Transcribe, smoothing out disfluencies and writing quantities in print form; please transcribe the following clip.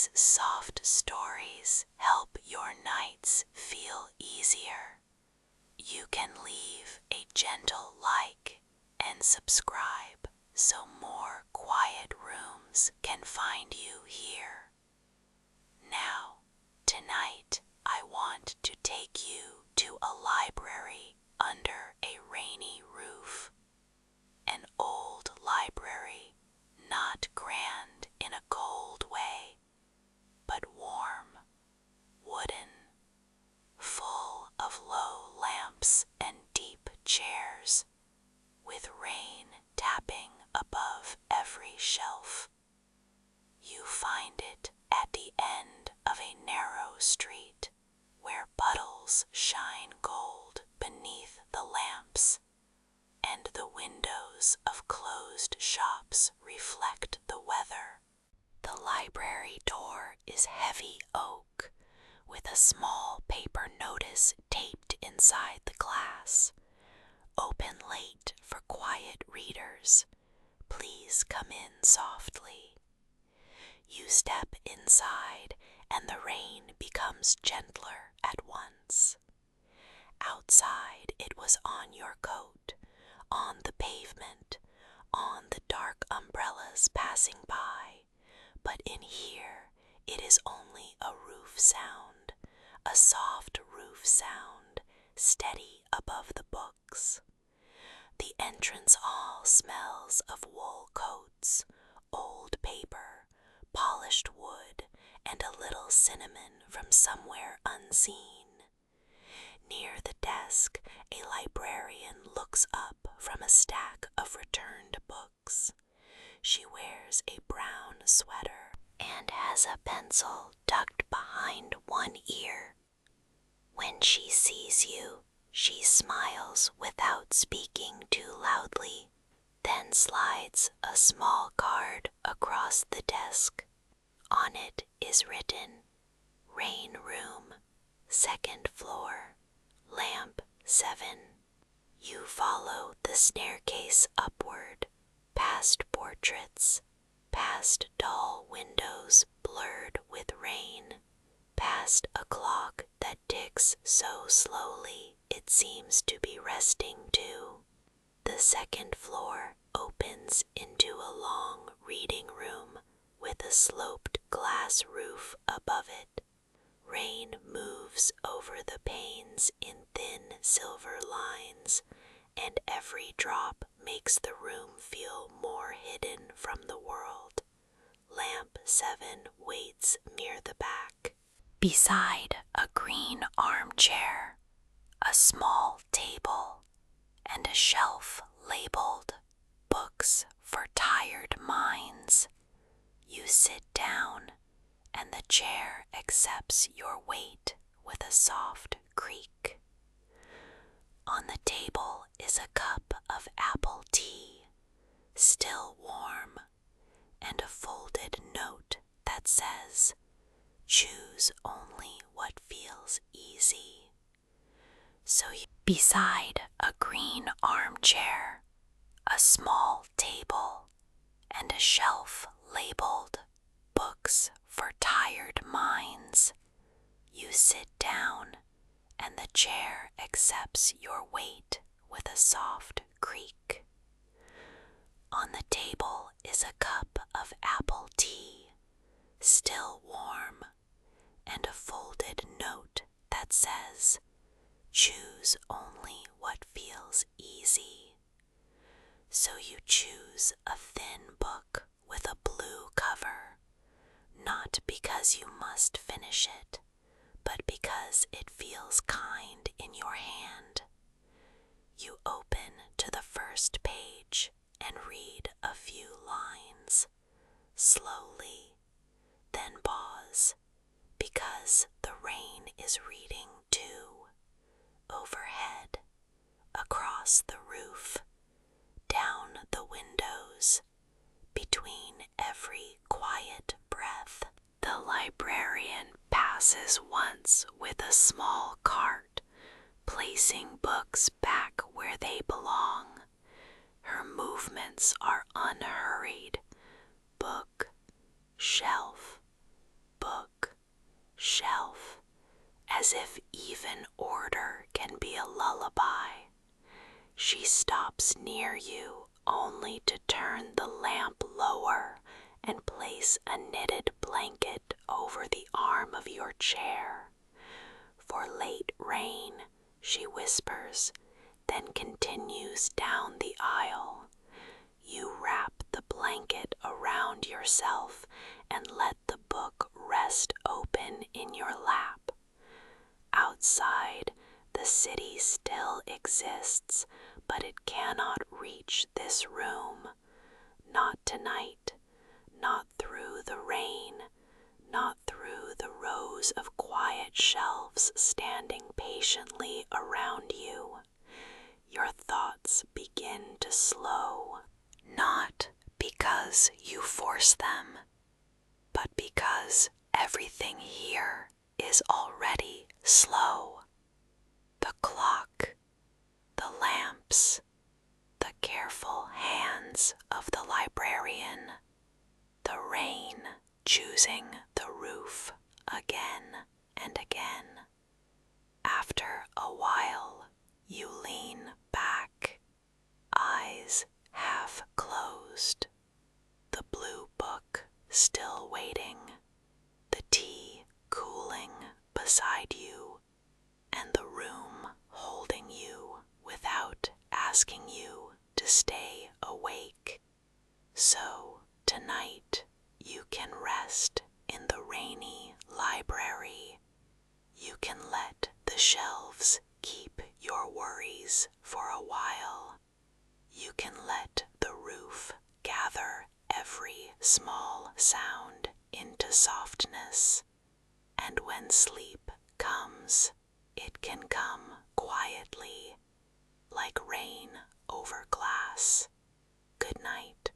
These soft stories help your nights feel easier. You can leave a gentle like and subscribe so more quiet rooms can find you here. Now, tonight I want to take you to a library under a rainy roof. An old library, not grand in a cold way, but warm, wooden, full of low lamps and deep chairs, with rain tapping above every shelf. You find it at the end of a narrow street, where puddles shine gold beneath the lamps, and the windows of closed shops reflect the weather. The library door is heavy oak, with a small paper notice taped inside the glass. Open late for quiet readers. Please come in softly. You step inside, and the rain becomes gentler at once. Outside it was on your coat, on the pavement, on the dark umbrellas passing by, but in here it is only a roof sound, a soft roof sound, steady above the books. The entrance hall smells of wool coats, old paper, polished wood, and a little cinnamon from somewhere unseen. Near the desk, a librarian looks up from a stack of returned books. She wears a brown sweater and has a pencil tucked behind one ear. When she sees you, she smiles without speaking too loudly, then slides a small card across the desk. On it is written, "Rain Room, 2nd floor, lamp 7. You follow the staircase upward, past portraits, past dull windows blurred with rain, past a clock that ticks so slowly it seems to be resting too. The 2nd floor opens into a long reading room with a sloped glass roof above it. Rain moves over the panes in thin silver lines, and every drop makes the room feel more hidden from the world. Lamp 7 waits near the back. Beside a green armchair, a small table, and a shelf labeled "Books for Tired Minds." You sit down, and the chair accepts your weight with a soft creak. On the table is a cup of apple tea, still warm, and a folded note that says, "Choose only what feels easy." So beside a green armchair, a small table, and a shelf labeled "Books for Tired Minds," you sit down, and the chair accepts your weight with a soft creak. On the table is a cup of apple tea, still warm, and a folded note that says, "Choose only what feels easy." So you choose a thin book with a blue cover, not because you must finish it, but because it feels kind in your hand. You open to the first page and read a few lines, slowly, then pause, because the rain is reading too, overhead, across the roof, down the windows, between every quiet breath. The librarian passes once with a small cart, placing books back where they belong. Her movements are unhurried. Book, shelf, She stops near you only to turn the lamp lower and place a knitted blanket over the arm of your chair. "For late rain," she whispers, then continues down the aisle. You wrap the blanket around yourself and let the book rest open in your lap. Outside, the city still exists, but it cannot reach this room. Not tonight, not through the rain, not through the rows of quiet shelves standing patiently around you. Your thoughts begin to slow, not because you force them, but because everything here is already slow. The clock, the lamps, the careful hands of the librarian, the rain choosing the roof again and again. After a while, you lean back, eyes half closed, the blue book still waiting, the tea cooling beside you, and the room holding you without asking you to stay awake. So tonight you can rest in the rainy library. You can let the shelves keep your worries for a while. You can let the roof gather every small sound into softness. And when sleep comes, it can come quietly, like rain over glass. Good night.